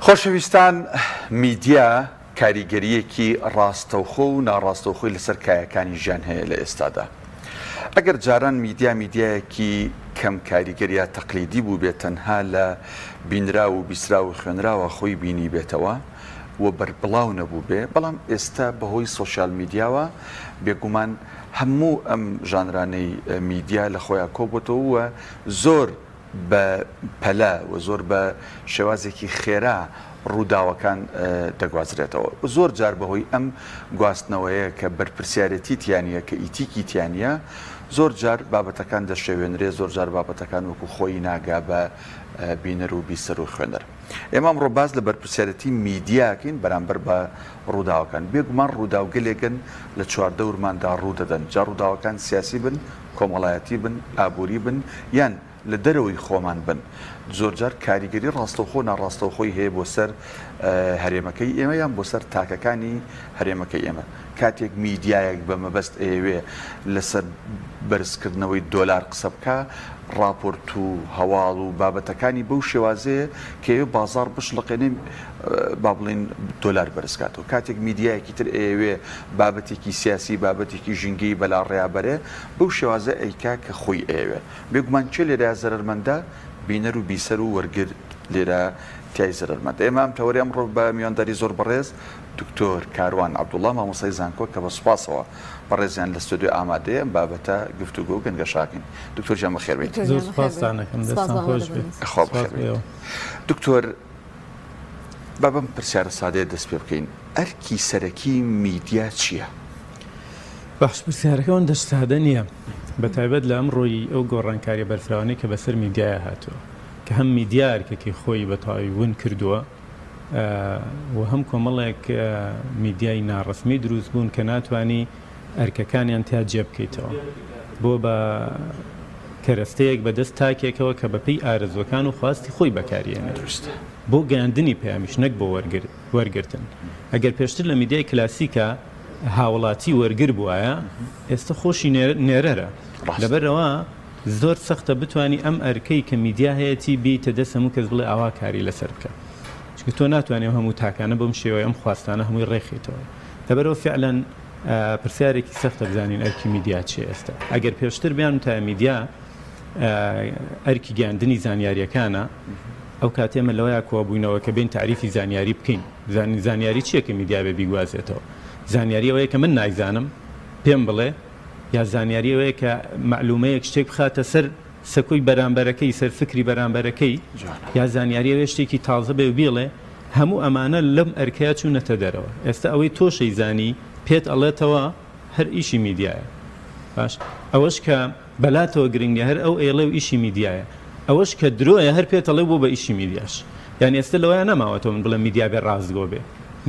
خۆشەویستان، میدیا کاریگەریەکی ڕاستەوخۆ و ناڕاستەوخۆی لەسەر کایەکانی ژیان هەیە لە ئێستادا. ئەگەر جاران میدیایەکی کەم کاریگەریە تەقلیدی بوو بێت، تەنها لە بینرا و بیسرا و خوێنراوە خۆی بینی بێتەوە و بەربڵاو نەبوو بێ، بەڵام ئێستا بەهۆی سۆشیال میدیاوە بێگومان هەموو ئەم ژانرانەی میدیا لە خۆیان کۆبووتەوە و زۆر بە پەلە و زۆر بە شێوازێکی خێرا ڕووداوەکان دەگوازرێتەوە. زۆر جار بەهۆی ئەم گواستنەوەیە کە بەرپرسیارەتی تیانە کە ئیتیکی تیانە، زۆر جار بابەتەکان دەشێوێنرێ، زۆر جار بابەتەکان وەکو خۆی ناگا بە بینەر و بیسەر و خوێنەر. ئێمە ئەمڕۆ باز لە بەرپرسیارەتی میدیاکەین بەرامبەر بە ڕووداوەکان. بێگومان ڕووداوگەلێکن لە چواردە ورماندا ڕوو دەدەن، جا ڕووداوەکان سیاسی بن، کۆمەڵایەتی بن، ئابووری بن، یان لە دەرەوەی خۆمان بن. زۆرجار کاریگەری ڕاستەوخۆ ناڕاستەوخۆی هەیە بۆ سەر هەرێمەکەی ئێمە یان بۆ سەر تاکەکانی هەرێمەکەی ئێمە. کاتێک میدیایەک بە مەبەست ئێوێ لەسەر بەرزکردنەوەی دۆلار قسە بکە، راپۆرت و هەواڵ و بابەتەکانی بەو شێوازەیە کە ئێوێ بازار بشڵقێنێ با بڵێن دۆلار بەرزکاتەوە. کاتێک میدیایەکی تر ئێوێ بابەتێکی سیاسی، بابەتێکی ژینگەی بەلا ڕێابەرێ، بەو شێوازە ئەیکا کە خۆی ئێوێ. بێگومان چێ لێرە زەرەرمەندە؟ بینەر و بیسەر و وەرگر لێرە تیای زەرەرمەندە. ئێمە ئەم تەوەری ئەمڕۆ بە میوانداری زۆر بەڕێز دکتۆر کاروان عەبدوڵڵا، مامۆستای زانکۆ، کە بە سوپاسەوە بەڕێزیان لە ستۆدیۆ ئامادەیە ئەم بابەتە گفتوگۆ و گەنگەشاکەین. دکتۆر جان بەخێر بێت. زۆر سوپاسدانەکەم، دەستان خۆش بێت. خۆ بخێر بێت. دکتۆر، با بەم پرسیارە سادەیە دەست پێ بکەین، ئەرکی سەرەکی میدیا چییە؟ باش، پرسیارەکەەوە دەست سادە نییە، بە تایبەت لە ئەمڕۆی ئەو گۆڕانکاریە بەرفراوانەی کە بەسەر میدیایە هاتووە، کە هەم میدیا ئەرکێکی خۆی بە تەواوی ون کردووە و هەم کۆمەڵێک میدیای ناڕەسمی دروست بوون کە ناتوانی ئەرکەکانیان تیا جێ بکەیتەوە بۆ بە کەرەستەیەک بەدەست تاکێکەوە کە بەپێی ئارەزوەکان و خواستی خۆی بەکارێنێت بۆ گەیاندنی پەیامیش، نەک بۆ وەرگرتن. ئەگەر پێشتر لە میدیای کلاسیکە هاوڵاتی وەرگر بووایە، ئێستا خۆشی نێرەرە، لەبەرەوە زۆر سەختە بتانی ئەم ئەرکەی کە میدیا هەیەی بیتە دەست هەموو کەس بڵێ ئاوا کاری لەسەر بکە، چونکە تۆ ناتوانێت هەموو تاکانە بەم شێوەیە ئەم خواستانە هەمووی ڕێخیتەوە. لەبەرەوە فعلەن پرسیارێکی سەختە بزانین ئەرکی میدیا چیە ئێستا. ئەگەر پێشتر بیان تا میدیا ئەرکی گەیاندنی زانیاریەکانە، ئەو کاتێمە لەوەیە کۆبووینەوە کە بین تعریفی زانیاری بکەین. زانیاری چییە کە میدیا بێ بیگوازێتەوە؟ زانیاری ئەوەیە کە من نایزانم پێم بڵێ، یا زانیاری ئەوەیە کە معلومەیەک شتێک بخاتە سەر سەکۆی بەرامبەرەکەی، سەر فکری بەرامبەرەکەی، یا زانیاری ئەوەیە شتێکی تازە بێ و بێڵێ. هەموو ئەمانە لەم ئەرکەیە چوونەتە دەرەوە. ئێستا ئەوەی تۆشەی زانی پێت ئەڵێتەوە هەر ئیشی میدیایە. باش، ئەوەش کە بەلاتەوە گرنگە هەر ئەو ئێڵێ و ئیشی میدیایە، ئەوەش کە درۆیە هەر پێت ئەڵێ بۆ بە ئیشی میدیاش. یعنی ئێستا لەوەیە نەماوەتەوە من بڵێم میدیا بێ ڕاستگۆ بێ،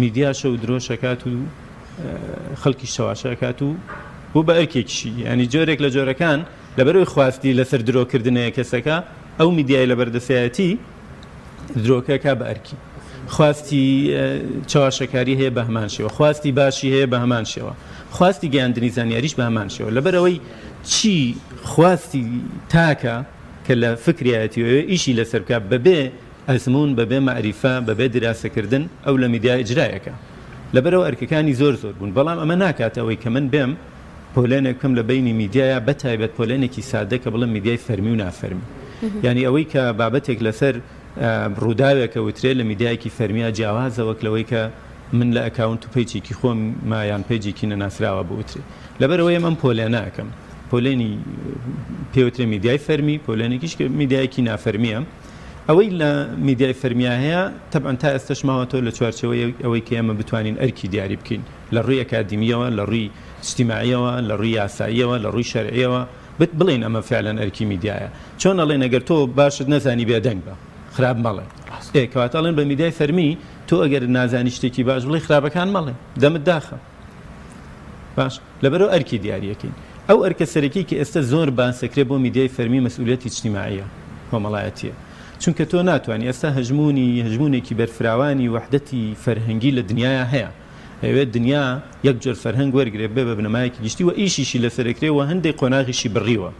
میدیا شەو درۆشەکات و خەڵکی شەواشەکات و بۆ بە ئەرکێکیشی. ینی جۆرێک لە جۆرەکان لەبەرەوەی خواستی لەسەر درۆکردنەیە کەسەکە، ئەو میدیای لە بەردەسایەتی درۆکەکە بە ئەرکی، خواستی چاواشەکاری هەیە بە هەمان شێوە، خواستی باشی هەیە بە هەمان شێوە، خواستی گەیاندنی زانیاریش بە هەمان شێوە. لەبەرەوەی چی خواستی تاکە کە لە فکریەتی ئیشی لەسەر بکە بەبێ ئەزمون، بەبێ مەعریفە، بەبێ دراسەکردن، ئەو لە میدیای ئیجرایەکە. لەبەرەوە ئەرکەکانی زۆر بوون، بەڵام ئەمە ناکاتەوەی کە من بێم پۆلێنێک بکەم لە بینی میدیایە، بەتایبەت پۆلێنێکی سادە کە بڵێم میدیای فەرمی و نافەرمی. یعنی ئەوەی کە بابەتێک لەسەر ڕووداوێکە وترێت لە میدیایەکی فەرمیە جیاوازەوەک لەوەی کە من لە ئەکاونت و پیجێکی خۆم مایان پیجێکی نەناسراوە بوترێ. لەبەرەوەی ئەم پۆلێنە ئەەکەم، پۆلێنی پێوترێ میدیای فەرمی، پۆلێنێکیش کە میدیایەکی نافەرمیە. ئەوەی لە میدیای فەرمیە هەیە تەبعەن تا ئێستش ماوەتەوە لە چوارچەوەی ئەوەی کە ئێمە بتوانین ئەرکی دیاری بکەین لە ڕووی ئەکادیمیەوە، لە ڕووی اجتیماعیەوە، لە ڕووی یاساییەوە، لە ڕووی شەرعیەوە بڵێن ئەمە فعلەن ئەرکی میدیایە. چۆن ئەڵێن ئەگەر تۆ باشت نەزانی بێدەنگ بە خراپ مەڵێ، کەواتەڵێن بە میدیای فەرمی تۆ ئەگەر نازانی شتێکی باش بڵێ خراپەکان مەڵێ، دەمت داخە. باش، لەبەرەوە ئەرکی دیاریەکەین. ئەو ئەرکە سەرەکی کە ئێستا زۆر باسەکرێ بۆ میدیای فەرمی مەسئولیەتی اجتیماعیە، کۆمەڵایەتیە، چونکە تۆ ناتوانانی ئێستا هەژمونێکی بەرفراوانی وحدەتی فەرهەنگی لە دنیاە هەیە. ئەوێت دنیا یەک جۆر فەرهەنگ وەرگێ بێ بە بنەمایەکی گشتی و ئیشیشی لەسەرکرێ و هەندێک قۆناغیشی بڕیوە.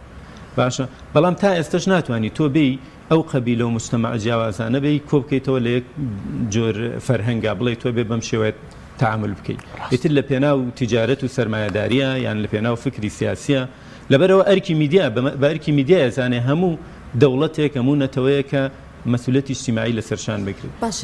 باشە، بەڵام تا ئێستش ناتوانانی تۆ بێی ئەو قەبیلە و مجتەمع جیاوازانە بێ کۆ بکەیتەوە لە یەک جۆر فەرهەنگا بڵێ تۆ بێ بەم شێوەیە تعامل بکەیت ئیتر لە پێناو تیجارەت و سەرمایەداریە یان لە پێناو فکری سیاسیە لەبەرەوە ئەرکی میدیا بە ئەرکی میدیایە زانێ هەموو دەوڵەتێک هەموو نەتەوەیە کە مەسئولەتی اجتیماعی لەسەرشان بکرێت. باش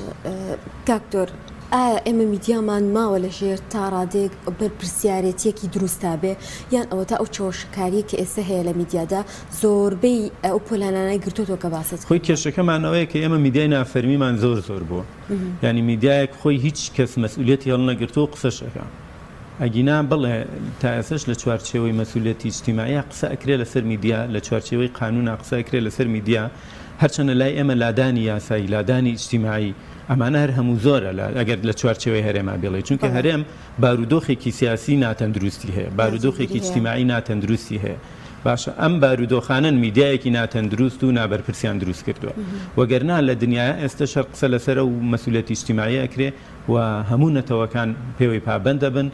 کاکتۆر ئایا ئێمە میدیامان ماوە لە ژێر تا ڕادێک بەرپرسیارەتێکی دروستا بێ یان ئەوە تا ئەو چۆشکاری کە ئێستا هەیە لە میدیادا زۆربەی ئەو پۆلانانای گرتوۆ کە باست خۆی کێشەکەمانەوەیە کە ئێمە میدیای نافەرمیمان زۆر بووە ینی میدیایەک خۆی هیچ کەس مەسئولەتی هەڵ نەگرتووە قسەشەکە ئەگینا بڵێ تا ئێسش لە چوارچێوەی مەسئولەتی اجتیماعی قسە ئەکرێ لەسەر میدیا لە چوارچێوەی قانون قسە ئەکرێ لەسەر میدیا هەرچەنە لای ئێمە لادانی یاسایی لادانی اجتیماعی ئەمانە هەر هەموو زۆرە ئەگەر لە چوارچێوەی هەرێما بێڵێ چونکە هەرێم بارودۆخێکی سیاسی ناتەندروستی هەیە بارودۆخێکی اجتیماعی ناتەندروستی هەیە باشە ئەم بارودۆخانن میدیایەکی ناتەندروست و نابەرپرسیان دروست کردووە وەگەرنا لە دنیاە ئێستا شەر قسە لەسەر و مەسئولەتی اجتیماعی ئەکرێ و هەموو نەتەوەکان پێوەی پابەندە بن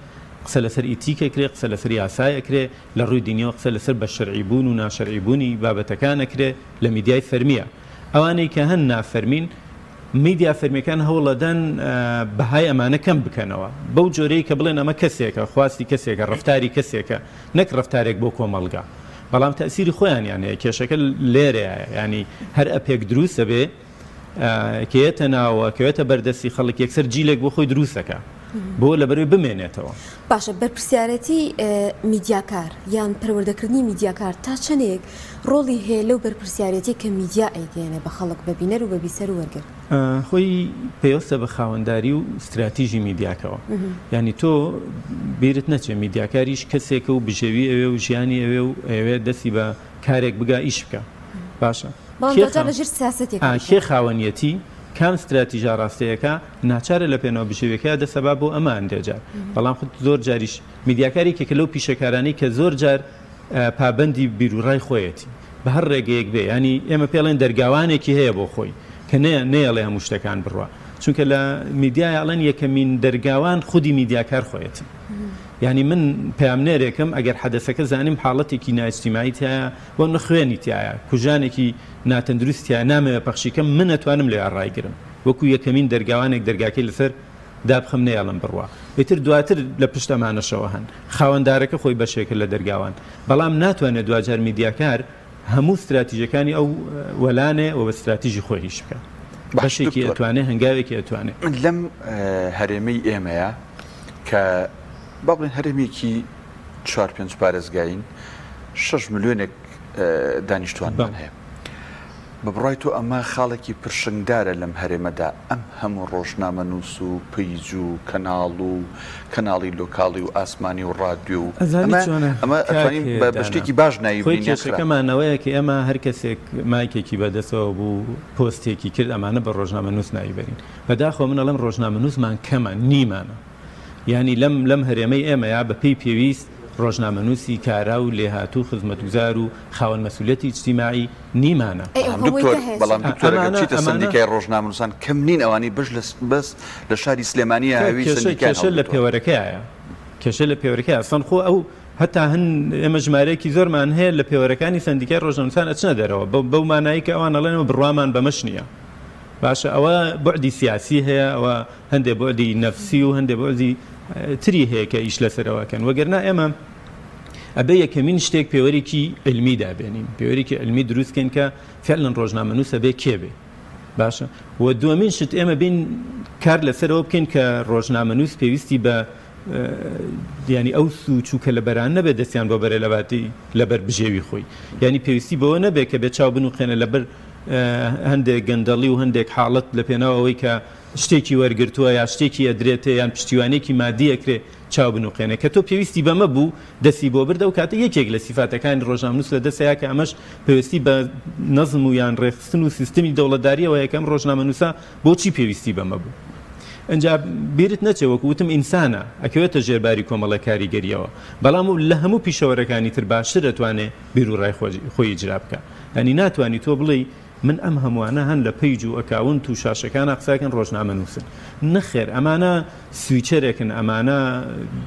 قسە لەسەر ئیتیکەکرێ قسە لەسەر یاسایەکرێ لە ڕووی دنیاوە قسە لەسەر بە شەرعیبوون و ناشەرعیبوونی بابەتەکانەکرێ لە میدیای فەرمیە ئەوانەی کە هەن نافەرمین میدیا فەرمیەکان هەوڵەدەن بەهای ئەمانە کەم بکەنەوە بەو جۆرەی کە بڵێن ئەمە کەسێکە خواستی کەسێکە ڕفتاری کەسێکە نەک ڕفتارێک بۆ کۆمەڵگا بەڵام تەسیری خۆیان یانەیە کێشەکە لێرەیە ینی هەر ئەپێک دروستە بێ کێتە ناوە کەوێتە بەردەستی خەڵک یەکسەر جیلێک بۆ خۆی دروستەکە بۆ لەبەروی بمێنێتەوە باشە بەرپرسیارەتی میدیاکار یان پەروەردەکردنی میدیاکار تا چەندێک ڕۆڵی هەیە لەو بەرپرسیارەتی کە میدیا ئەیگەێنێ بە خەڵک ببینەر و بەبیسەر و وەرگر خۆی پێوەستە بە خاوەنداری و استراتیژی میدیاکەوە ینی تۆ بیرت نەچێ میدیاکاریش کەسێکە و بژێوی ئەوێ و ژیانی ئەوێ و ئەوێ دەستی بە کارێک بگا ئیش بکە باشە کێ خاوەنیەتی کام استراتیژا ڕاستەیەەکە ناچارە لە پێنەوە بژێوەکە دەسەبا بۆ ئەمان دێجار بەڵام خودت زۆر جاریش میدیاکاری کێکە لەو پیشەکارانی کە زۆر جار پابەندی بیرروڕای خۆیەتی بە هەر ڕێگەیەک بێ ینی ئێمە پێڵێن دەرگاوانێکی هەیە بۆ خۆی کە نێڵێ هەموو شتەکان بڕوە چونکە لە میدیای ئەڵێن یەکەمین دەرگاوان خودی میدیاکار خۆیەتی ینی من پامنێرێکم ئەگەر حەدەسەکە زانیم حاڵەتێکی ناجتیماعی تایە بۆ نەخوێنی تایە کوژانێکی ناتەندروستیە نامەوێ پەخشیکەم من نەتوانم لێ ڕایگرم وەکو یەکەمین دەرگاوانێک دەرگاکەی لەسەر دابخم نێڵم بڕوە ئیتر دواتر لە پشتەمانەشەوە هەن خاوەندارەکە خۆی بەشێکە لە دەرگاوان بەڵام ناتوانێت دوجار میدیاکار هەموو استراتیژەکانی ئەو وەلانێ و بە استراتیژی خۆی هیچ بکە بەشێکی ئەتوانێت هەنگاوێکی ئەتوانێت لەم هەرێمەی ئێمەیە کە با بڵێن هەرێمێکی 4-5 پارێزگاین 6 ملیۆنێک دانیشتوانمان هەیە بە بڕای تۆ ئەمە خاڵێکی پرشنگدارە لەم هەرێمەدا ئەم هەموو ڕۆژنامە نووس و پیج و کەناڵ و کەناڵی لۆکاڵی و ئاسمانی و ڕادیۆ و ئەمە ئەتوانین بە شتێکی باش نایبین کێشەکەمانەوەیە کە ئێمە هەر کەسێک مایکێکی بەدەستەوە بوو پۆستێکی کرد ئەمانە بە ڕۆژنامە نووس نایبەرین بەداخۆ من ئەڵێم ڕۆژنامە نووسمان کەمە نیمانە ینی لەم هەرێمەی ئێمەیە بە پێی پێویست ڕۆژنامەنووسی کارا و لێهاتوو خزمەتگوزار و خاوەن مەسئولەتی اجتیماعی نیمانە بەڵام دکتۆرەکەچیتە سندیکای ڕۆژنامەنووسان کەم نین ئەوانی بەس لە شاری سلێمانی هاوی کێشە لە پێوەرەکەیە کێشە لە پێوەرەکەی ئەسەن خۆ ئەو هەتا هەن ئێمە ژمارەیەکی زۆرمان هەیە لە پێوەرەکانی سندیکای ڕۆژنامەنووسان ئەچنە دەرەوە بەو مانایی کە ئەوان ئەڵێنەوە بڕوامان بەمەش نییە باشە ئەوە بوعدی سیاسی هەیە ئەوە هەندێک بوعدی نەفسی و هەندێک بوعدی تری هەیە کە ئیش لەسەرەوەکەن وەگەرنا ئێمە ئەبێ یەکەمین شتێک پێوەرێکی علمی دابێنین پێوەرێکی علمی دروستکەن کە فعلەن ڕۆژنامەنووسە بێ کێبێ باشە و دووەمین شت ئێمە بین کار لەسەرەوە بکەین کە ڕۆژنامەنووس پێویستی بە ینی ئەو سوچووکە لە بەران نەبێت دەستیان بۆ بەرە لەباتی لەبەر بژێوی خۆی ینی پێویستی بەوە نەبێت کە بێت چاو بنووقێنە لەبەر هەندێک گەندەڵی و هەندێک حاڵەت لە پێناوەوەی کە شتێکی وەرگرتووە یا شتێکی ئەدرێتە یان پشتیوانێکی مادی ئەکرێ چاو بنووقێنێ کە تۆ پێویستی بەمە بوو دەستی بۆ بردە و کاتە یەکێک لە سیفاتەکانی ڕۆژنامەنووس لە دەستەیە کە ئەمەش پێویستی بە نەزم و یان ڕێخستن و سیستمی دەوڵەتداریەوە یەکەم ڕۆژنامەنووسە بۆچی پێویستی بەمە بوو ئەنجا بیرت نەچێ وەکو وتم ئینسانە ئەکەوێتە ژێرباری کۆمەڵە کاریگەریەوە بەڵام لە هەموو پیشەوەرەکانی تر باشتر دەتوانێت بیر و ڕای خۆی ئیجرا بکە ئەنی ناتوانانی تۆ بڵێ من ئەم هەمووانە هەن لە پیج و ئەکاونت و شاشەکان قساکەن ڕۆژنامەنووسن نەخێر ئەمانە سویچەرێکن ئەمانە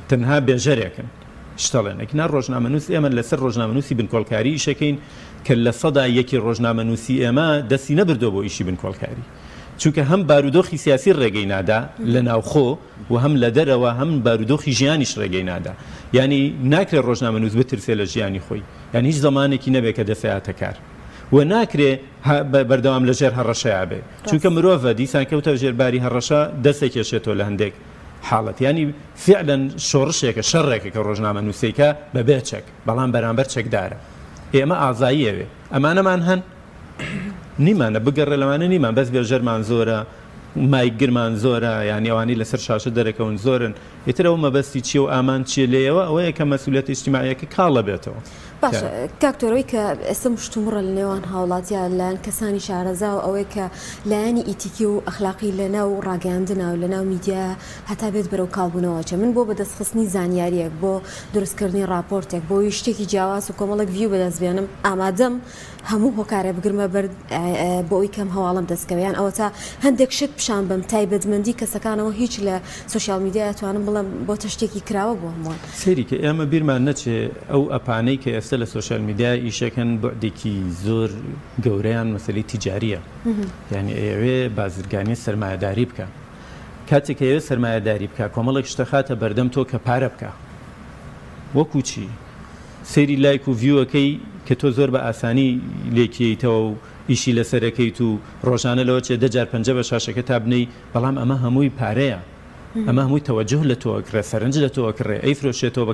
تەنها بێژەرێکن شتەڵێنێکنا ڕۆژنامەنووس ئێمە لەسەر ڕۆژنامەنووسی بنکۆڵکاری ئیشەکەین کە لە سەدا یەکی ڕۆژنامەنووسی ئێمە دەستی نەبردۆ بۆ ئیشی بنکۆڵکاری چونکە هەم بارودۆخی سیاسی ڕێگەی نادا لە ناوخۆ و هەم لە دەرەوە هەم بارودۆخی ژیانیش ڕێگەی نادا یعنی ناکرێت ڕۆژنامەنووس بترسێ لە ژیانی خۆی یعنی هیچ زمانێکی نەبێت کە دەسەیاتە کار و ناکرێ بەردەوام لەژێر هەڕەشەیە بێ چونکە مرۆڤە دیسان کەوتە ژێرباری هەڕەشە دەستێکێشێتەوە لە هەندێک حاڵەت ینی فعلا شۆڕشێکە شەڕێکە کە ڕۆژنامەنووسیکە بەبێ چەک بەڵام بەرامبەر چەکدارە ئێمە ئازاییەوێ ئەمانەمان هەن نیمانە بگەڕێ لەوانە نیمان بەس بێژەرمان زۆرە مایگرمان زۆرە یانی ئەوانی لەسەر شاشە دەرەکەون زۆرن ئێتر ئەو مەبەستی چیە و ئامان چیە لێەوە ئەوەیە کە مەسئولیەت ئیجتیماعیەکە کاڵە بێتەوە باشە کاکتۆرەوەی کە ئێستا مشتومڕە لە نێوان هاوڵاتیان لایەن کەسانی شارەزا و ئەوەی کە لایەنی ئیتیکی و ئەخلاقی لەناو ڕاگەاندنا و لەناو میدیا هەتا بێت بەرەو کاڵبوونەوەچە من بۆ بەدەستخستنی زانیاریەک بۆ دروستکردنی راپۆرتێک بۆی شتێکی جیاواز و کۆمەڵک ڤیو بەدەستبێنم ئامادەم هەموو هۆکارە بگرمە بەر بۆ ئەوی کەم هەواڵم دەستکەویان ئەوە تا هەندێک شت پیشان بم تایبەتمەندی کەسەکانەوە هیچ لە سوشیال میدیا توانم بڵم بۆ تشتێکی کراوە بۆ هەمووان سێری کە ئێمە بیرمان نەچێ ئەو ئەپانەی کە ئێستا لە سوشیال میدیا ئیشەکەن بۆدێکی زۆر گەورەیان مەسەلەی تیجاریە یعنی ئەوێ بازرگانی سەرمایه‌داری بکە کاتێک ئەوێ سەرمایه‌داری بکە کۆمەڵێک شتە خاتە بەردەم تۆ کە پارە بکە وەکو چی سەیری لایک و ڤیوەکەی کە تۆ زۆر بە ئاسانی لێکیتەوە و ئیشی لەسەرەکەیت و ڕۆژانە لەوە چێ 10,000-50 بە شاشەکە تا بنەی بەڵام ئەمە هەمووی پارەیە ئەمە هەمووی تەوەجه لە تۆکرێ سەرنج لە تۆکڕێ ئەی فرۆشێتەوە بە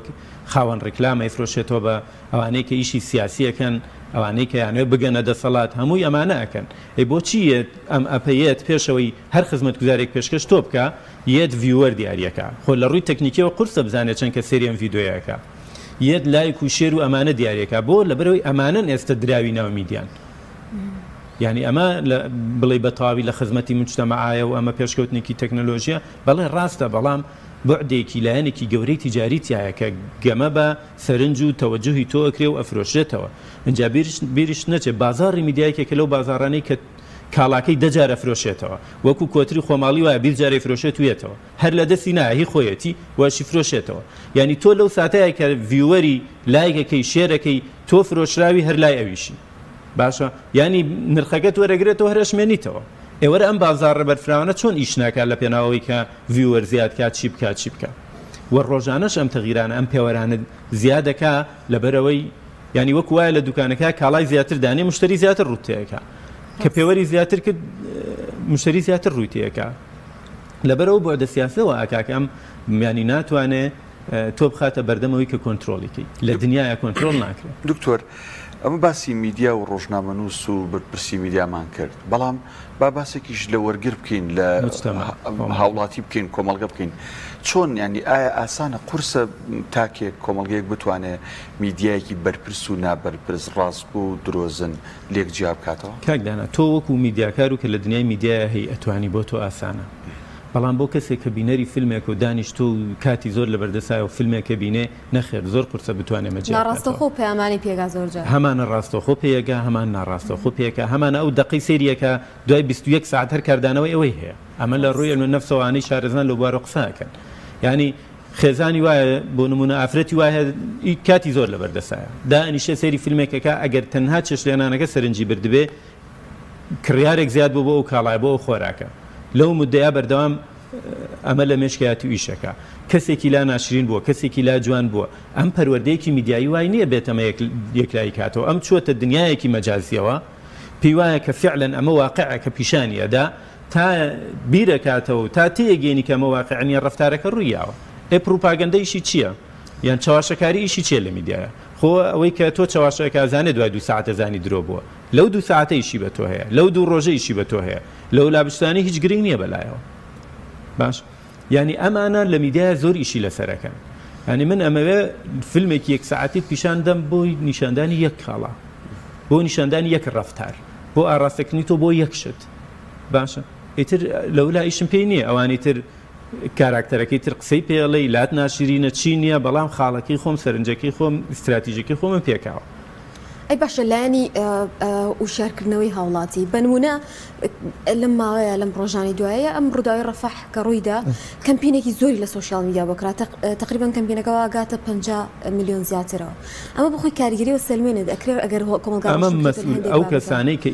خاوەن ڕیکلام ئەی فرۆشێتەوە بە ئەوانەی کە ئیشی سیاسیەکەن ئەوانەی کە یانوێ بگەنە دەسەڵات هەمووی ئەمانە ئەکەن ئەی بۆچی ئەم ئەپەیەت پێشەوەی هەر خزمەتگوزارێک پێشکەش تۆ بکە یەت ڤیوەر دیارەکە خۆ لە ڕووی تەکنیکیەوە قورسە بزانێت چەند کە سێریەم ڤیدۆیەکە یەت لایک و شێر و ئەمانە دیارەکە بۆ لەبەرەوەی ئەمانن ئێستا دراوی ناو میدیان یعنی ئەمە بڵێ بە تەواوی لە خزمەتی مجتەمەعایە و ئەمە پێشکەوتنێکی تەکنۆلۆژیە بەڵێ ڕاستە بەڵام بۆعدێکی لایەنێکی گەورەی تیجاریتیایە کە گەمە بە سەرنج و تەوەجهی تۆ ئەکرێ و ئەفرۆشێتەوە اینجا بیریش نەچێت بازاڕی میدیایەکە لەو بازاڕانەی کە کاڵاکەی دەجارە فرۆشێتەوە وەکو کۆتری خۆماڵی وایە بیر جارەی فرۆشێت وێتەوە هەر لە دەستی نایهی خۆیەتی واشی فرۆشێتەوە یعنی تۆ لەو ساتەیە کە ڤیوەری لایکەکەی شێرەکەی تۆ فرۆشراوی هەر لای ئەویشی باشە ینی نرخەکەت وەرەگرێتەوە هەرشمێنیتەوە ئێوەرە ئەم بازاڕە بەرفراوانە چۆن ئیش ناکات لە پێناوەوەی کە ڤیوەر زیاد کات چی بکات چی بکە وە ڕۆژانەش ئەم تەغیرانە ئەم پێوەرانە زیادەکە لەبەرەوەی ینی وەکو وایە لە دوکانەکە کاڵای زیاتر دانێ مشتری زیاتر ڕوتەیەەکە کە پێوەری زیاتر کرد مشتری زیاتر ڕوویتەیەەکە لەبەرەوە بۆ دەسیاسەوە ئاکاکە ئەم میانی ناتوانێت تۆ بخاتە بەردەمەوەی کە کۆنتترۆلیکەی لە دنیاە کۆنتترۆل ناکرێت دکتۆر ئەمە باسی میدیا و ڕۆژنامەنووس و بەرپرسی میدیامان کرد بەڵام با باسێکیش لە وەرگر بکەین لە هاوڵاتی بکەین کۆمەڵگە بکەین چۆن ینی ئایا ئاسانە قورسە تاکێک کۆمەڵگەیەک بتوانێت میدیایەکی بەرپرس و نابەرپرس ڕاست و درۆزن لێک جیا بکاتەوە کاکدانا تۆ وەکو میدیاکار و کە لە دنیای میدیایە هەی ئەتوانی بۆ تۆ ئاسانە بەڵام بۆ کەسێک کە بینەری فیلمێک و دانیشتۆ و کاتی زۆر لە بەردەسایە و فیلمێکە بینێ نەخێر زۆر قورسە بتوانێت مەجێ ناڕاستەخۆ پەیامانی پێگا زۆرجار هەمانە ڕاستەخۆ پێیەکە هەمان ناڕاستەخۆ پێیەکە هەمانە ئەو دقی سێریەکە دوای 21 ساعت هەر کاردانەوەی ئەوەی هەیە ئەمە لە ڕووی علم نەفسەوانەی شارەزان لە بوارە قساکەن ینی خێزانی وایە بۆ نمونە ئافرەتی وایە کاتی زۆر لە بەردەسایە دانیشە سەیری فیلمێکەکە ئەگەر تەنها چێشلێنانەکە سەرنجی بردبێ کڕیارێک زیاد بوو بۆ ئەو کاڵای بۆ ئەو خۆراکە لەو مدەیە بەردەوام ئەمە لە مێشکایەتی و ئیشەکە کەسێکی لا ناشرین بووە کەسێکی لا جوان بووە ئەم پەروەردەیەکی میدیایی وای نییە بێتەمە یەکلایی کاتەوە ئەم چووەتە دنیایەکی مەجازیەوە پێی وایە کە فعلەن ئەمە واقعە کە پیشانیەدا تا بیرەکاتەوە تا تێگەێنی کە ئەمە واقعنیە ڕەفتارەکە ڕوویاوە پروپاگەندەیشی چییە یان چاواشەکاری ئیشی چیە لە میدیایە خۆ ئەوەی کە تۆ چاواشەکە ئازانێت دوای 2 ساعتە زانی درۆ بووە لەو 2 ساعتە ئیشی بە تۆ هەیە لەو 2 ڕۆژە ئیشی بە تۆ هەیە لەو لابستانی هیچ گرنگ نییە بەلایەوە باش ینی ئەمانە لە میدیای زۆر ئیشی لەسەرەکەن ینی من ئەمەوێ فیلمێکی 1 ساعتی پیشان دەم بۆی نیشاندانی یەک کاڵا بۆ نیشاندانی یەک ڕەفتار بۆ ئاراستەکردنی تۆ بۆ یەک شت باشە ئیتر لەولا ئیشم پێی نییە ئەوانی تر کاراکتەرەکەی تر قسەی پێڵەی لات ناشرینە چی نییە بەڵام خاڵەکەی خۆم سەرنجەکەی خۆم استراتیژەکەی خۆمم پێکاوە ئەی باشە لایەنی وشارکردنەوەی هاوڵاتی بنمونە لەم ماوەیە لەم ڕۆژانی دوایە ئەم ڕووداوی ڕەفەح کە ڕوویدا کەمپینێکی زۆری لە سوشیال میدیا بۆکرا تقریبان کەمپینەکەەوە گاتە 50 میلیۆن زیاترەوە ئەمە بخۆی کاریگەری و سلمێنێت ئەکرێت ئەگەر ئەو کەسانەی کە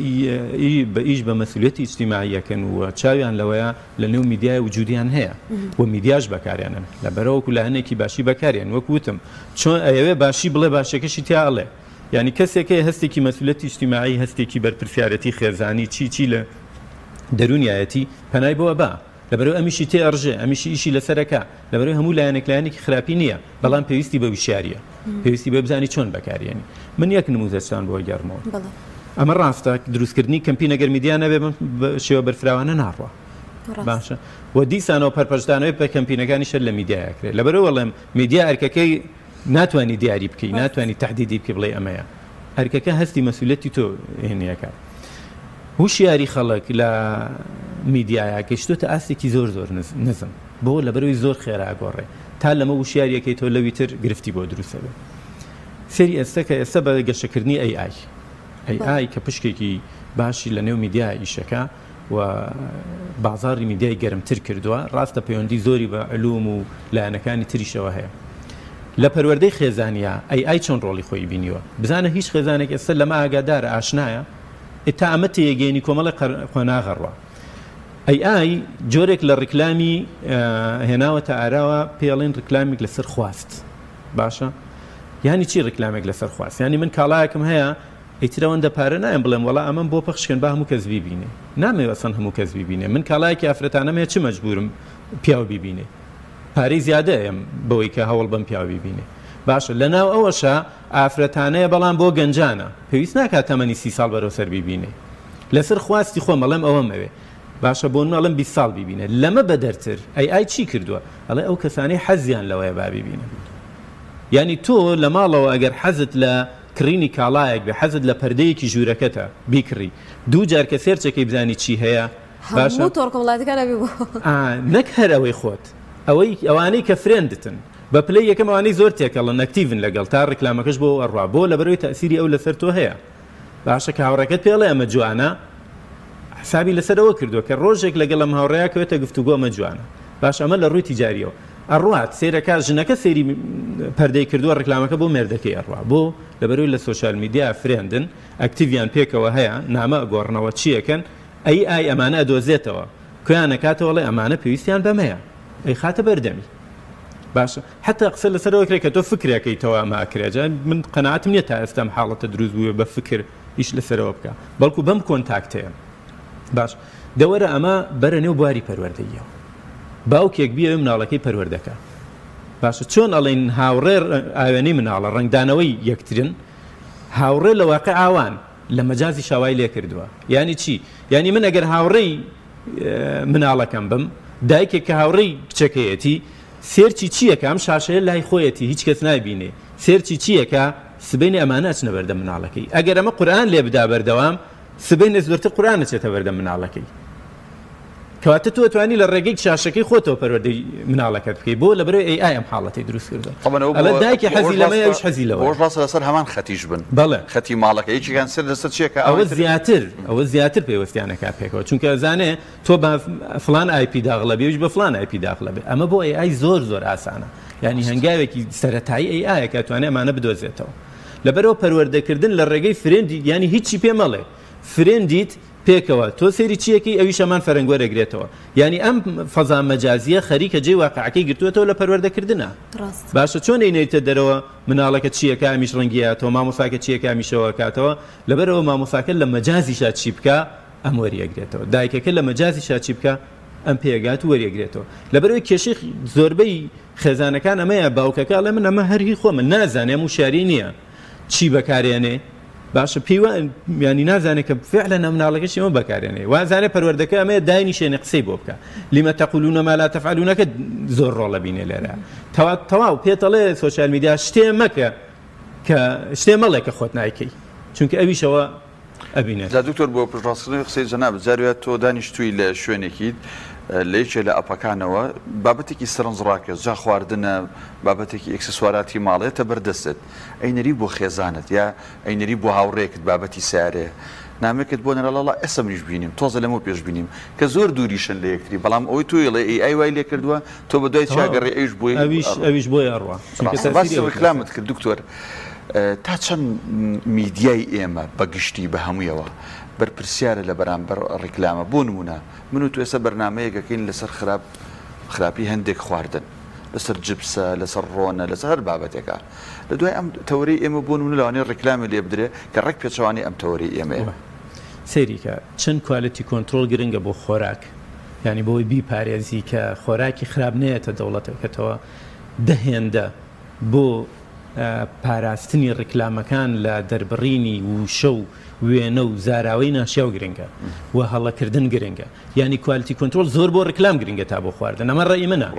بە ئیش بە مەسئولیەتی ئیجتیماعیەکەن و چاویان لەوەیە لە نێو میدیای وجودیان هەیە و میدیاش بەکاریانن لەبەرەوەکو لە هەنێکی باشی بەکاریان وەکوتم چۆن ئەوێ باشی بڵێ باشەکەشی تیاڵێ یعنی کەسێکە هەستێکی مەسئولیەتی ئیجتیماعی هەستێکی بەرپرسیارەتی خێزانی چی لە دەرونیایەتی پەنای بۆوە با لەبەرەوە ئەمیشی تێ ئەڕژێ ئەمیشی ئیشی لەسەرەکە لەبەرەوە هەموو لایەنێکی خراپی نییە بەڵام پێویستی بە وشیاریە پێویستی بە بزانی چۆن بەکارێنی من یەک نموزەستان بۆ گەڕمەوە ئەمە ڕاستە دروستکردنی کەمپینە گەر میدیا نەبێ شێوە بەرفراوانە ناڕوە باشە و دیسانەوە پەرپەشدانەوەی بە کەمپینەکانیشە لە میدیاکرێت لەبەرەوە وەڵێم میدیا ئەرکەکەی ناتوانانی دیاری بکەی ناتوانانی تهدیدی بکە بڵێ ئەمەیە ئەرکەکە هەستی مەسئولیەتی تۆ هێنیەکە هوشیاری خەڵک لە میدیایە گەشتوتە ئاستێکی زۆر نزم بۆ لەبەرەوەی زۆر خێراگۆڕێ تا لەمە وشیاریەکەی تۆ لەوی تر گرفتی بۆ دروستە بێ سەری ئێستاکە ئێستا بە گەشتکردنی AI کە پشکێکی باشی لە نێو میدیا ئیشەکە و بازاری میدیای گەرمتر کردووە ڕاستە پەیوەندی زۆری بە علوم و لایەنەکانی تریشەوە هەیە لە پەروەردەی خێزانیە AI چۆن ڕۆڵی خۆی بینیوە بزانە هیچ خێزانێک ئێستا لەمە ئاگادارە ئاشنایە تا ئەمە تێگەینی کۆمەڵی خۆناغەڕوە AI جۆرێک لە ڕیکلامی هێناوەتە ئاراوە پێڵێن ڕیکلامێک لەسەر خواست باشە یانی چی ڕیکلامێک لەسەر خواست ینی من کاڵایەکم هەیە ئیترەوەندە پارە نایم بڵێم وڵا ئەمەم بۆ پەخشکن با هەموو کەس بیبینێ نامەوەسەن هەموو کەس بیبینێ من کاڵایەکی ئافرەتانەمەیە چ مەجبورم پیاو بیبینێ پارەی زیادەیەم بەوەی کە هەوڵ بم پیاو بیبینێ باشە لەناو ئەوەشە ئافرەتانەیە بەڵام بۆ گەنجانە پێویست ناکات تەمەنی 30 ساڵ بەرەوسەر بیبینێ لەسەر خواستی خۆم ئەڵێم ئەوەمەوێ باشە بۆ ناڵم 20 ساڵ بیبینێ لەمە بەدەرتر AI چی کردووە ئەڵێ ئەو کەسانەی حەزیان لەوەیە با بیبینن یعنی تۆ لە ماڵەوە ئەگەر حەزت لە کڕینی کاڵایەک بێ حەزت لە پەردەیەکی ژوورەکەتە بیکڕی دوو جار کە سێرچەکەی بزانی چی هەیە باشە نەک هەر ئەوەی خۆت ئەوانەی کە فرێندتن بە پلەی یەکەم ئەوانەی زۆر تێکەڵن ئەکتیڤن لەگەڵ تا ڕیکلامەکەش بۆ ئەڕوا بۆ لەبەرەوەی تەئسیری ئەو لەسەر تۆ هەیە باشە کە هاوڕێکەت پێڵێ ئەمە جوانە حسابی لەسەرەوە کردووە کە ڕۆژێک لەگەڵ ئەم هاوڕێیەکەوێتە گفتوگۆ ئەمە جوانە باش ئەمە لە ڕووی تیجاریەوە ئەڕوات سێرەکە ژنەکە سێری پەردەی کردووە ڕیکلامەکە بۆ مێردەکەی ئەڕوا بۆ لەبەرەوەی لە سوشال میدیا فرێندن ئەکتیڤیان پێکەوە هەیە نامە گۆڕنەوە چیەکەن AI ئەمانە ئەدۆزێتەوە کویان نەکاتەوەڵێ ئەمانە پێویستیان بەمەیە ئەی خاتە بەردەمی باشە حتا قسە لەسەرەوە کرێت کە تۆ فکرەکەیتەوە ئەماکرێجە من قەناعەتم نییە تا ئێستام حاڵەتە دروست بووە بە فکر ئیش لەسەرەوە بکە بەڵکو بەم کۆنتاکتەیە باش دەوەرە ئەمە بەرە نێو بواری پەروەردەییەوە باوکێک بیە مناڵەکەی پەروەردەکە باشە چۆن ئەڵێن هاوڕێ ئاوێنەی مناڵە ڕنگدانەوەی یەکترن هاوڕێ لە واقع ئاوان لە مەجازی شاوای لێ کردووە یعنی چی یعنی من ئەگەر هاوڕێی مناڵەکەم بم دایکێک کە هاوڕێی کچەکەیەتی سێرچی چیەکە ئەم شاشەیە لای خۆیەتی هیچ کەس نابینێ سێرچی چیەکە سبەینی ئەمانە ئەچنە بەردە مناڵەکەی ئەگەر ئەمە قورئان لێ بدا بەردەوام سبەینە زۆرتر قورئان ئەچێتە بەردە مناڵەکەی کەواتە تۆ توانی لە ڕێگەی شاشەکەی خۆتەوە پەروەردەی مناڵەکەت بکەی بۆ لەبەرەوەی AI ئەم حاڵەتی دروست کردووە ئەڵە دایکی حەزی لەمەیە ئەوش حەزی لەوە ڕۆژ ڕاستە لەسەر هەمان خەتیش بن بەڵێ خەتی ماڵەکە یەکێکیان سەر لەسەر چیەکە ئەوە زیاتر پێوەستیانەکە پێکەوە چونکە زانێ تۆ بە فلان IP داغڵە بێ بە فلان IP داغڵە بێ ئەمە بۆ AI زۆر ئاسانە یعنی هەنگاوێکی سەرەتایی AI کە توانێت ئەمانە بدۆزێتەوە لەبەرەوە پەروەردەکردن لە ڕێگەی فرێندی ینی هیچی پێ مەڵێ فرێندیت پێکەوە تۆ سێری چیەکەی ئەوی شەمان فەرەنگوە دەگرێتەوە ینی ئەم فەزا مەجازیە خەریکە جێی واقعەکەی گرتووەتەوە لە پەروەردەکردنە باشە چۆن ئەینێتە دەرەوە مناڵەکە چیەکە ئەمیش ڕەنگیاتەوە مامۆساکە چیەکە ئەمیشەوە کاتەوە لەبەرەوە مامۆساکە لە مەجازیشا چی بکە ئەم وەریەگرێتەوە دایکەکە لە مەجازیشا چی بکە ئەم پێگات و وەریەگرێتەوە لەبەرەوەی کێشەی زۆربەی خێزانەکان ئەمەیە باوکەکە ئەڵێ من ئەمە هەرهی خۆمە نازانێم و شاری نییە چی بەکارێنێ باشە پێیوە ینی نازانێت کە فعلا مناڵەکەشی ئەمە بەکارێنێ وازانێ پەروەردەکە ئەمەیە داینی شوێنێ قسەی بۆ بکە لیمە تەقولون ما لا تفعلونەکە زۆر ڕۆڵە بینێ لێرە تەواو پێتەڵێ سوشال میدیا شتێ مەکە کە شتێ مەڵێ کە خۆت نایکەی چونکە ئەویشەوە ئەبینێت دکتۆر بۆ پڕاستکردنی قسەی جەناب جاروێت تۆ دانیشتووی لە شوێنێکیت لەیەکێ لە ئەپەکانەوە بابەتێکی سەرنجڕاکە جا خواردنە بابەتێکی ئەکسسواراتی ماڵێتە بەردەستت ئەینەری بۆ خێزانت یا ئەینەری بۆ هاوڕێکت بابەتی سارێ نامێکت بۆ نەرەڵا ئێستا منیش بینیم تۆزە لەمە پێش بینیم کە زۆر دووریشن لە یەکتری بەڵام ئەوی توێڵێ ئای وای لێ کردووە تۆ بە دوای چاگەڕێ ئەویش بۆی ئەویش بۆی ئەڕوا ڕکلامت کرد دکتۆر تا چەند میدیای ئێمە بەگشتی بە هەموویەوە بەرپرسیارە لە بەرامبەر ڕیکلامە بۆ نمونە من و تو ئێستا بەرنامەیەکەکەین لەسەر خراپی هەندێک خواردن لەسەر جبسە لەسەر ڕۆنە لەسەر هەر بابەتێکە لە دوای ئەم تەورەی ئێمە بۆ نمونە لەوانەیە ڕیکلامی لێ بدرێ کە ڕێک پێچەوانی ئەم تەورەی ئێمەیە سەیریکە چەند کوالەتی کۆنتترۆل گرنگە بۆ خۆراک ینی بۆی بیپارێزی کە خۆراکی خراپ نێتە دەوڵەتەکەتەوە دەهێندە بۆ پاراستنی ڕیکلامەکان لە دەربڕینی وشە و وێنە و زاراوەی ناشیاو گرنگە و هەڵەکردن گرنگە ینی کوالتی کۆنتترۆل زۆر بۆ ڕیکلام گرنگە تا بۆ خواردن ئەمە ڕێی منە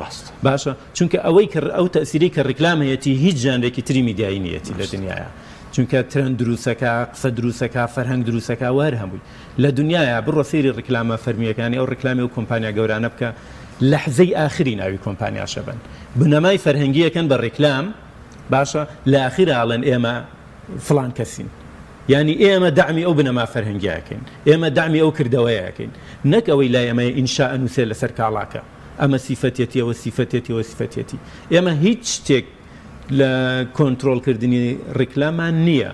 باشە چونکە ئەوەی کە ئەو تەسیری کە ڕیکلامەتی هیچ ژانرێکی تری میدیایی نیەتی لە دنیاە چونکە ترند دروستەکە قسە دروستەکە فەرهەنگ دروستەکە وەر هەمووی لە دنیاە بڕۆ سەیری ڕیکلامە فەرمیەکانی ئەو ڕیکلامی و کۆمپانیا گەورانە بکە لەحزەی ئاخری ناوی کۆمپانیاشە بن بنەمای فەرهەنگیەکەن بە ڕیکلام باشە لە ئاخیر ئاڵێن ئێمە فڵان کەسین ینی ئێمە دامی ئەو بنەما فەرهەنگیاکەین ئێمە دامی ئەو کردەوەیەکەین نەک ئەوەی لای ئەمە ئینشاء نووسێ لەسەر کاڵاکە ئەمە سیفەتێتیەوە سیفەتێتیەوە سیفەتێتی ئێمە هیچ شتێک لە کۆنتترۆلکردنی ڕیکلامان نییە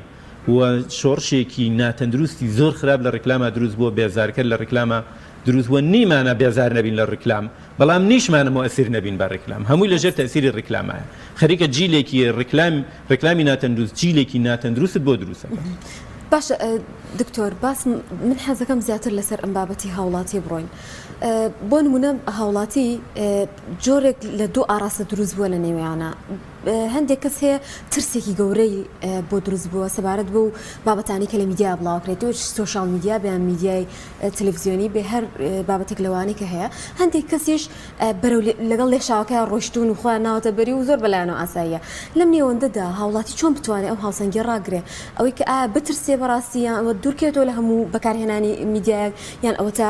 و شۆڕشێکی ناتەندروستی زۆر خراپ لە ڕیکلامە دروست بۆ بێزارکرد لە ڕیکلامە دروست بووە نیمانە بێزار نەبین لە ڕیکلام بەڵام نیشمانە مؤثر نەبین بە ڕیکلام هەمووی لەژێر تەسیری ڕیکلامایە خەریکە جیلێکی ڕیکلامی ناتەندروست جیلێکی ناتەندروست بۆ دروستە باش دکتۆر باس من حەزەکەم زیاتر لەسەر ئەم بابەتی هاوڵاتی بڕۆین بۆ نمونە هاوڵاتی جۆرێک لە دوو ئاراستە دروست بووە لە نێویانە هەندێک کەس هەیە ترسێکی گەورەی بۆ دروست بووە سەبارەت بۆ بابەتانی کە لە میدیا بڵاوکرێت و سۆشال میدیا بەیان میدیای تەلەڤیزیۆنی بێ هەر بابەتێک لەوانەی کە هەیە هەندێک کەسیش بەرەو لەگەڵ لێشاوەکە ڕۆشتون و خۆیان ناوەتە بەری و زۆر بەلایەنەوە ئاساییە لەم نێوەندەدا هاوڵاتی چۆن بتوانێت ئەو هاوسەنگی ڕاگرێ ئەوەی کە ئایا بترسێ بەڕاستی یان ئەوە دوورکێتەوە لە هەموو بەکارهێنانی میدیایەک یان ئەوە تا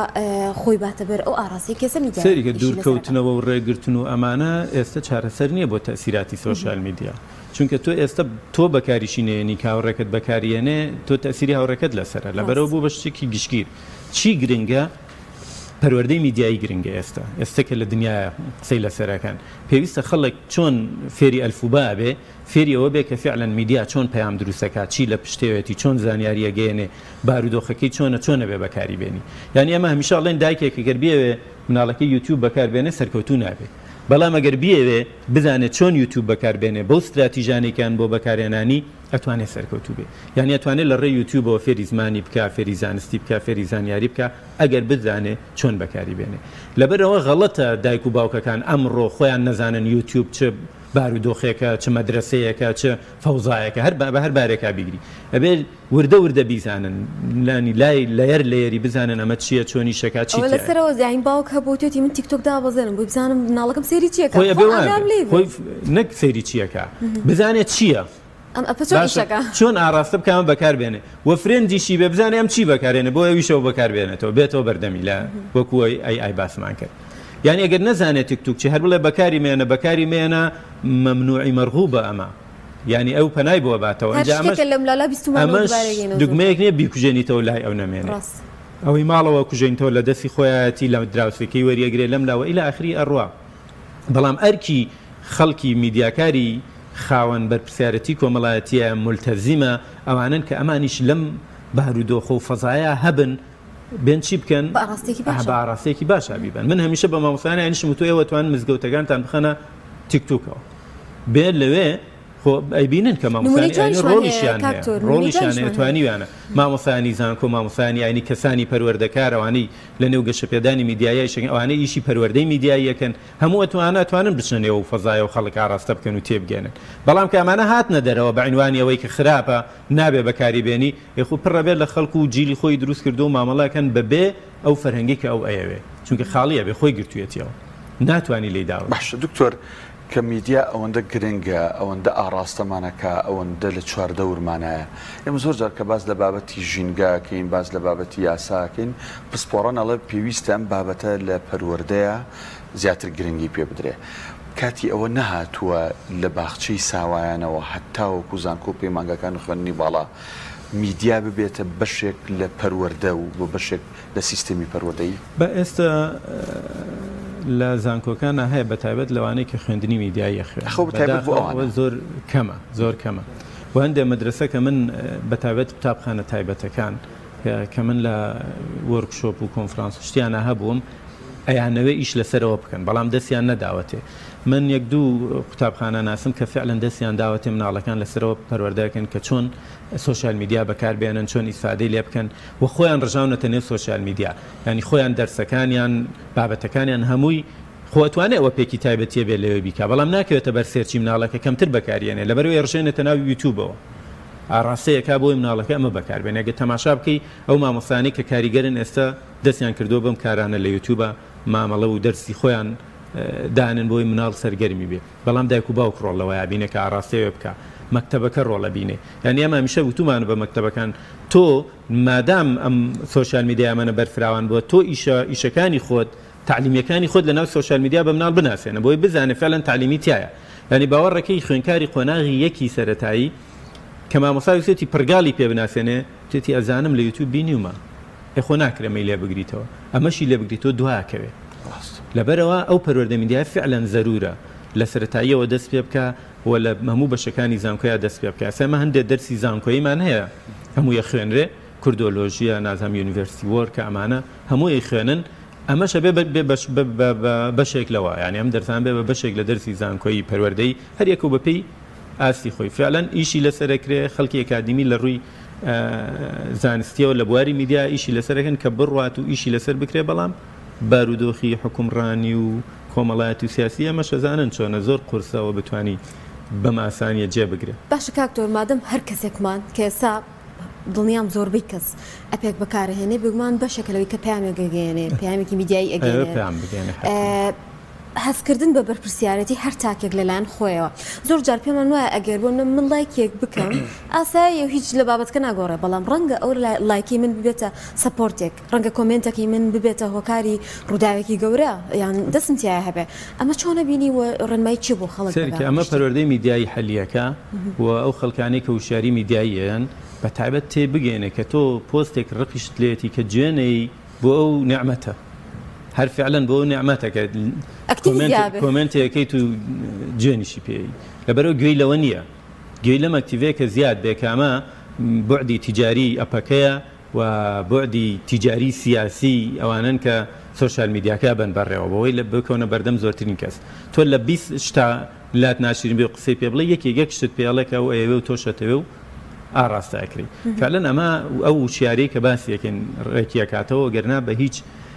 خۆی باتە بەر ئەو ئاراستی کێسە میدیا سەریکە دوورکەوتنەوە و ڕێگرتن و ئەمانە ئێستا چارەسەر نییە بۆ تەسیراتی سۆشال میدیا چونکە تۆ ئێستا تۆ بەکاریشینێنی کاوڕێکت بەکارێنێ تۆ تەسیری هاوڕێکت لەسەرە لەبەرەوە بوو بە شتێکی گشتگیر چی گرنگە پەروەردەی میدیایی گرنگە ئێستا کە لە دنیای قسەی لەسەرەکان پێویستە خەڵک چۆن فێری ئەلفوبا بێ فێری ئەوە بێ کە فعلەن میدیا چۆن پەیام دروستەکات چی لە پشتێوێتی چۆن زانیاریە گەێنێ بارودۆخەکەی چۆنە بێ بەکاریبێنی یعنی ئەمە هەمیشە ئەڵێن دایکێک گەر بێوێ مناڵەکەی یوتیوب بەکاربێنێ سەرکەوتوو نابێت بەڵام ئەگەر بیەوێ بزانێت چۆن یوتیوب بەکاربێنێ بەو استراتیژانێکیان بۆ بەکارێنانی ئەتوانێت سەرکەوتوو بێ یعنی ئەتوانێت لە ڕێی یوتیوبەوە فێری زمانی بکە فێری زانستی بکە فێری زانیاری بکە ئەگەر بزانێ چۆن بەکاری بێنێ لەبەرەوە غەڵەتە دایک و باوکەکان ئەمڕۆ خۆیان نەزانن یوتیوب چ بارودۆخێکە چ مەدرسەیەکە چ فەوزایەکە بە هەر بارێکا بیگری ئەبێ وردە بیزانن لانی لای لەیەر لێری بزانن ئەمە چییە چۆنی شەکە چی لەسەرەوە زین باوک هەبوو توێتی من تیکتۆک دابەزێنم بۆ بزانم ناڵەکەم سەیری چیەکە خۆی نەک سەیری چیەکە بزانێت چییە چۆن ئاراستە بکەمە بەکاربێنێ وە فرێندیشی بێ بزانێ ئەم چی بەکارێنێ بۆ ئەویشەوە بەکاربێنێتەوە بێتەوە بەردەمی لە وەکووەی ئەی باسمان کرد یعنی ئەگەر نەزانێت تیکتۆک چی هەر بڵێ بەکاری مێنە مەمنوعی مەرغوبە ئەمە یعنی ئەو پەنای بۆ باتەوە ئەمەش دوگمەیەک نییە بیکوژێنیتەوە لای ئەو نەمێنێ ئەوەی ماڵەوە کوژێنیتەوە لە دەستی خۆیەتی لە دراوسەکەی وەریەگرێت لەم لاوە ئیلا ئاخری ئەڕوا بەڵام ئەرکی خەڵکی میدیاکاری خاوەن بەرپرسیارەتی کۆمەڵایەتیە مولتەزیمە ئەوانن کە ئەمانیش لەم بارودۆخە و فەزایە هەبن بێن چی بکەن بەڕاستێکی باشە بیبن من هەمیشە بە مامۆسانی ئەنیشم و تۆ ئەوەتوان مزگەوتەکانتان بخەنە تیکتۆکەوە بێن لەوێ ئەیبینن کە مامۆسانی ڕۆڵیشیان ئەتوانیوانە مامۆسانی زانکۆ مامۆسانی ئاینی کەسانی پەروەردەکارەوانی لە نێو گەشەپێدانی میدیایی شەکەن ئەوانەی ئیشی پەروەردەی میدیاییەکەن هەموو ئەتوانن بچنێ و فەزایە و خەڵک ئاراستە بکەن و تێبگەنن بەڵام کە ئەمانە هاتنە دەرەوە بە عنوانی ئەوەی کە خراپە نابێ بەکاری بێنی یخو پڕەبێت لە خەڵکو و جیلی خۆی دروست کردو و مامەڵاکەن بەبێ ئەو فەرهەنگی کە ئەو ئەیەوێ چونکە خاڵیە بێ خۆی گرتوێتیەوە ناتوانی لێی داوە باش دکتۆر کە میدیا ئەوەندە گرنگە ئەوەندە ئاراستەمانەکە ئەوەندە لە چواردەورمانایە ئێمە زۆر جار کە باز لە بابەتی ژینگاکەین باز لە بابەتی یاساکەین پسپۆڕان ئەڵێ پێویستە ئەم بابەتە لە پەروەردەیە زیاتر گرنگی پێ بدرێ کاتی ئەوە نەهاتووە لە باخچەی ساوایانەوە هەتاوەکو زانکۆ پەیمانگەکان و خوێندنی باڵا میدیا ببێتە بەشێک لە پەروەردە و بۆ بەشێک لە سیستەمی پەروەردەیی بە ئێستا لە زانکۆکان هەیە بە تایبەت لەوانەیە کە خوێندنی میدیایی خوێن زۆر کەمە و هەندێک مەدرسە کە من بە تایبەت قوتابخانە تایبەتەکان کە من لە وەرکشۆپ و کۆنفرانس شتیانە هەبووم ئەیانەوێ ئیش لەسەرەوە بکەن بەڵام دەستیان نەداوەتێ من یەک دوو قوتابخانە ناسم کە فعلەن دەستیان داوەتێ مناڵەکان لەسەرەوە پەروەردەکەن کە چۆن سوۆشیال میدیا بەکاربێنن چۆن ئیسفادەی لێ بکەن و خۆیان ڕژاونەتە نێو سوۆشیال میدیا ینی خۆیان دەرسەکانیان بابەتەکانیان هەمووی خۆتوانێت ئەوە پێکی تایبەتیە بێ لەوێ بیکا بەڵام ناکەوێتە بەرسێرچی مناڵەکە کەمتر بەکارێنێ لەبەرەوەی ڕژێنێتە ناو یوتیوبەوە ئاڕاستەیەکا بۆی مناڵەکە ئەمە بەکاربێن ئەگە تەماشا بکەی ئەو مامۆستانی کە کاریگەرن ئێستا دەستیان کردو بەم کارانە لە یوتیوبە مامەڵە و دەرسی خۆیان دانن بۆی مناڵ سەرگەرمی بێ بەڵام دایک و باوک ڕۆڵەوەی بینێ کە ئاڕاستەیە بکە مەکتەبەکە ڕۆڵە بینێ یعنی ئەمە هەمیشە وتومان بە مەکتەبەکان تۆ مادام ئەم سوۆشیال میدیامانە بەرفراوان بووە تۆ ئیشەکانی خۆت تعلیمیەکانی خۆت لەناو سوۆشیال میدیا بە مناڵ بناسێنە بۆی بزانێ فعلەن تعلیمی تایە ینی باوەڕەکەی خوێنکاری قۆناغی یەکی سەرەتایی کە مامۆستا ویسێتی پرگاڵی پێ بناسێنێ تێتی ئەزانم لە یوتیوب بینیومە خۆ ناکرێمەی لێ بگریتەوە ئەمەشی لێ بگریتەوە دواکەوێ لەبەرەوە ئەو پەروەردە میدیای فعلەن زەرورە لە سەرەتاییەوە دەست پێ بکە و لە هەموو بەشەکانی زانکۆیە دەست پێ بکە ئەمە هەندێک دەرسی زانکۆییمان هەیە هەموویە خوێنرێ کوردۆلۆژیە نازام یونیڤرسیتی وۆرکە ئەمانە هەمووی خوێنن ئەمەشە بێ بەشێک لەوە یعنی ئەم دەرسان بێ بە بەشێک لە دەرسی زانکۆیی پەروەردەی هەریەک و بەپێی ئاستی خۆی فعلەن ئیشی لەسەرەکرێ خەڵکی ئەکادمی لە ڕووی زانستیەوە لە بواری میدیا ئیشی لەسەرەکەن کە بڕوات و ئیشی لەسەر بکرێ بەڵام بارودۆخی حکومڕانی و کۆمەڵایەتی و سیاسی ئەمە شەزانن چۆنە زۆر قورسەوە بتوانی بەم ئاسانیە جێبگرێت باشە کاکتۆر مادەم هەر کەسێکمان کە ئێستا دڵنیام زۆربەی کەس ئەپێک بەکارهێنێ بگومان بەشەکەلەوەی کە پامێک گەگەێنێ پامێکی میدیایی ئەگەێنێ هەستکردن بە بەرپرسیارەتی هەر تاکێک لەلایەن خۆیەوە زۆر جار پێمان وایە ئەگەر بۆ من لایکێک بکەم ئاسایە هیچ لە بابەتکە ناگۆڕێ بەڵام ڕەنگە ئەو لایکی من ببێتە سەپۆرتێک ڕەنگە کۆمنتێکی من ببێتە هۆکاری ڕووداوێکی گەورە یان دەستم تایە هەبێ ئەمە چۆنە بینی و ڕێنمایی چی بۆ خەڵک ئەمە پەروەردەی میدیایی حەلیەکە و ئەو خەڵکانی کە وشاری میدیاییان بە تایبەت تێ بگەێنێ کە تۆ پۆستێک ڕقیشت لێتی کە جوێنەی بۆ ئەو نعمەتە هەر فعلەن بۆ نعمەتەکە کۆمنتێکەکەیت و جوێنیشی پێی لەبەرەوە گوێی لەوە نییە گوێی لەم ئەکتیڤەیە زیاد بێکامە بعدی تیجاری ئەپەکەیە و بعدی تیجاری سیاسی ئەوانن کە سوۆشیال میدیاکە بن بەڕێوە بەوەی لە بکەونە بەردەم زۆرترین کەس تۆ لە 20 شتا لات ناشرین بێ قسەی پێ بڵێ یەک شت پێڵێکە و ئەوێ و تۆشەتەوێ و ئاڕاستەکری فعلەن ئەمە ئەو وشیارەی کە باسیەکەن ڕێکیەکاتەوە گەرنا بە هیچ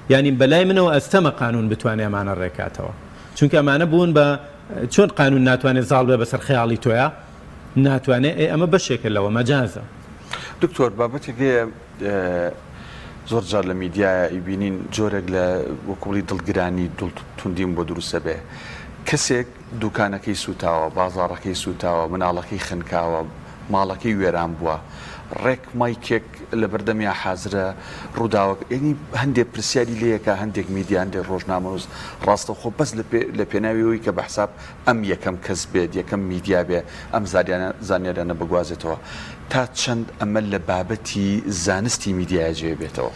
ینی بەلای منەوە ئەستەمە قانون بتوانێت ئەمانە ڕێکاتەوە چونکە ئەمانە بوون بە چۆن قانون ناتوانێت زاڵ بێ بەسەر خەیاڵی تۆیە ناتوانێت ئەمە بەشێکە لەوە مەجازە دکتۆر بابەتێک زۆر جار لە میدیایە ئیبینین جۆرێک لە وەکوڵی دڵگرانی دڵتوندیم بۆ دروستە بێ کەسێک دوکانەکەی سوتاوە بازاڕەکەی سوتاوە مناڵەکەی خنکاوە ماڵەکەی وێران بووە ڕێک مایکێک لە بەردەمیا حازرە ڕووداوە ینی هەندێک پرسیاری لەیەکە هەندێک میدیا هەندێک ڕۆژنامەنووس ڕاستە خۆ بەس لە پێناویەوەی کە بەحساب ئەم یەکەم کەس بێت یەکەم میدیا بێ ئەم زانیاریانە بگوازێتەوە تا چەند ئەمە لە بابەتی زانستی میدیایە جێ بێتەوە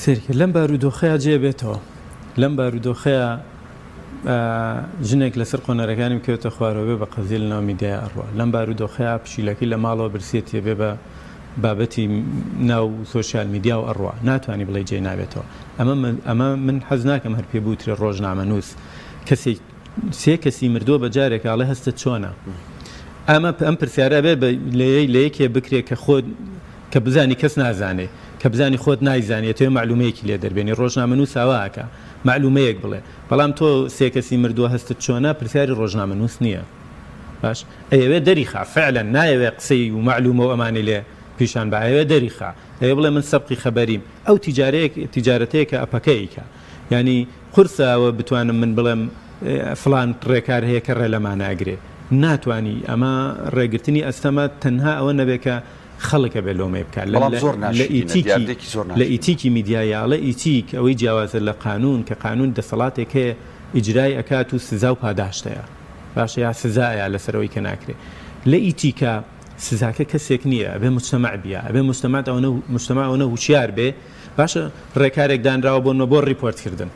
سێرکە لەم بارودۆخەیە جێ بێتەوە لەم بارودۆخەیە ژنێک لەسەر قۆنەرەکانیم کەوتە خوارەوە بە قەزیل لەناو میدیای ئەڕوە لەم بارودۆخەیە پشیلەکەی لە ماڵەوە برسێتێ بێ بە بابەتی ناو سوۆشیال میدیا و ئەڕوە ناتوانانی بڵێ جێ نابێتەوە ئەمە من حەز ناکەم هەر پێبووترێ ڕۆژنامەنووس کەسێک سێ کەسی مردووە بە جارێک ئاڵێ هەستە چۆنە ئەم پرسیارە بێ لە یەکێ بکرێ کە خۆت کە بزانی کەس نازانێ کە بزانی خۆت نایزانێت توێ معلومەیەکی لێ دەربێنی ڕۆژنامەنووس ساواکە معلومەیەک بڵێ بەڵام تۆ سێ کەسی مردووە هەستت چۆنە پرسیاری ڕۆژنامەنووس نییە باش ئەوێ دەریخا فعلەن نایەوێ قسەی و معلومە و ئەمانی لێ پیشان بەوێ دەریخا ئەوێ بڵێ من سەبقی خەبەریم ئەو تیجارەتەیە کە ئەپەکەیکە ینی قورسەوە بتوانم من بڵێم فلان ڕێکار هەیە کە ڕێ لەمانەگرێ ناتوانانی ئەمە ڕێگرتنی ئەستەمە تەنها ئەوە نەبێکە خەڵکە بێ لۆمێ بکات لە ئیتیکی میدیایاڵە ئیتیک ئەوەی جیاوازە لە قانون کە قانون دەسەڵاتێک هەیە ئیجرای ئەکات و سزا و پاداشتەیە باشە یا سزایە لەسەرەوەی کە ناکرێت لە ئیتیکە سزاکە کەسێک نییە ئەبێ مجتەمع بیە ئەبێ مجتەمعەوە هوشیار بێ باشە ڕێکارێک دانراوە بۆ ڕیپۆرتکردن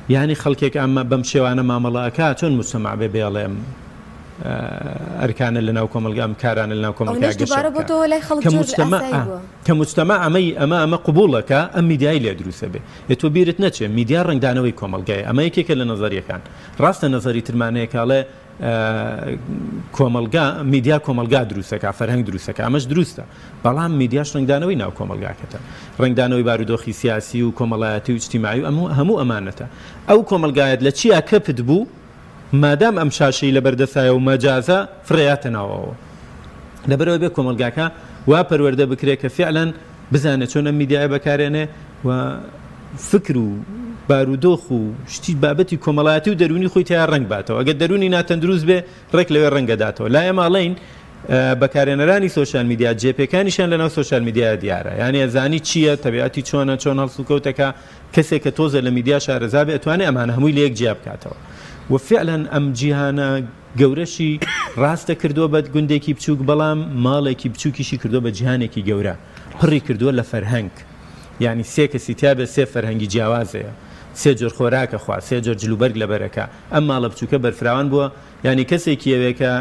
یعنی خەڵکێک ئەمە بەم شێوانە مامەڵەکە چۆن مجتەمع بێ بێڵێم ئەرکانە لە ناو کۆمەلگام کارانە لە ناو کۆمەلگا کە مجتەمع ئەمە قبوڵەکە ئەم میدیای لێ دروستە بێ تۆ بیرت نەچێ میدیا ڕنگدانەوەی کۆمەلگای ئەمە یەکێکە لە نەزەریەکان ڕاستە نەزەری ترمانەیەکاڵێ کۆمەلگا میدیا کۆمەلگا دروستەکە فەرهەنگ دروستەکە ئەمەش دروستە بەڵام میدیاش ڕنگدانەوەی ناو کۆمەلگاکەتە ڕنگدانەوەی بارودۆخی سیاسی و کۆمەڵایەتی و اجتیماعی و هەموو ئەمانەتە ئەو کۆمەلگایەت لە چیا کەپت بوو مادام ئەم شاشەی لە بەردەسایە و مەجازە فڕێاتە ناوەوە لەبەرەوە بێ کۆمەلگاکە وا پەروەردە بکرێت کە فعلەن بزانێت چۆن ئەم میدیای بەکارێنێ و فکر و بارودۆخ و شتی بابەتی کۆمەڵایەتی و دەرونی خۆی تیا ڕنگ باتەوە ئەگەر دەرونی ناتەندروست بێ ڕێک لەوێ ڕەنگەداتەوە لا ئێماڵین بەکارێنەرانی سۆشیال میدیا جێپێکانیشان لەناو سۆشیال میدیا دیارە یعنی ئەزانی چییە تەبیعەتی چۆن هەڵسوکەوتەکە کەسێک کە تۆزە لە میدیا شارەزا بێ ئەتوانێت ئەمانە هەمووی لە یەک جیا بکاتەوە وفعلا ئەم جیهانە گەورەشی ڕاستە کردووە بە گوندێکی بچووک بەڵام ماڵێکی بچووکیشی کردووە بە جیهانێکی گەورە پڕی کردووە لە فەرهەنگ یعنی سێ کەسی تیا بێ سێ فەرهەنگی جیاوازەیە سێ جۆر خۆراکە خوا سێ جۆر جلوبەرگ لەبەرەکە ئەم ماڵە بچووکە بەرفراوان بووە یعنی کەسێکی ئەوێکە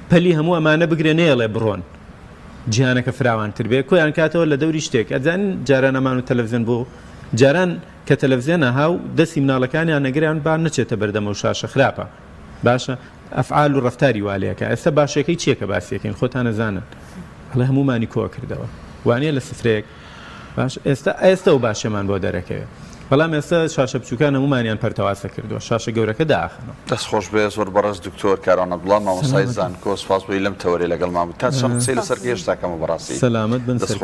پەلی هەموو ئەمانە بگرێ نێڵێ بڕۆن جیهانەکە فراوانتر بێ کۆیان کاتەوە لە دەوری شتێک ئەزان جاران ئەمان و تەلەڤیزیۆن بۆ جاران کە تەلەڤیزیۆنە هاو دەستی مناڵەکانیان نەگریان با نەچێتە بەردەمە و شاشە خراپە باشە ئەفعال و ڕەفتاری والەیەکە ئێستا باشەکەی چیەکە باسیەکەین خۆتان نەزانن هەڵێ هەمومانی کۆ کردەوە وانە لە سفرەیەک باش ئێستا و باشەمان بۆ دەرەکەوێت بەڵام ئێستا شاشە بچووکان هەمومانیان پەرتەواسە کردووە شاشە گەورەکە داخنەوە دەستخۆش بێ زۆر بەڕێز دکتۆر کارۆنە بڵام مامۆستای زانکۆ سپاس بۆی لەم تەوەرەی لەگەڵ مام تا چەند قسەی لەسەر هێشتاکەمە بەڕاستی سەلامەت بن سەر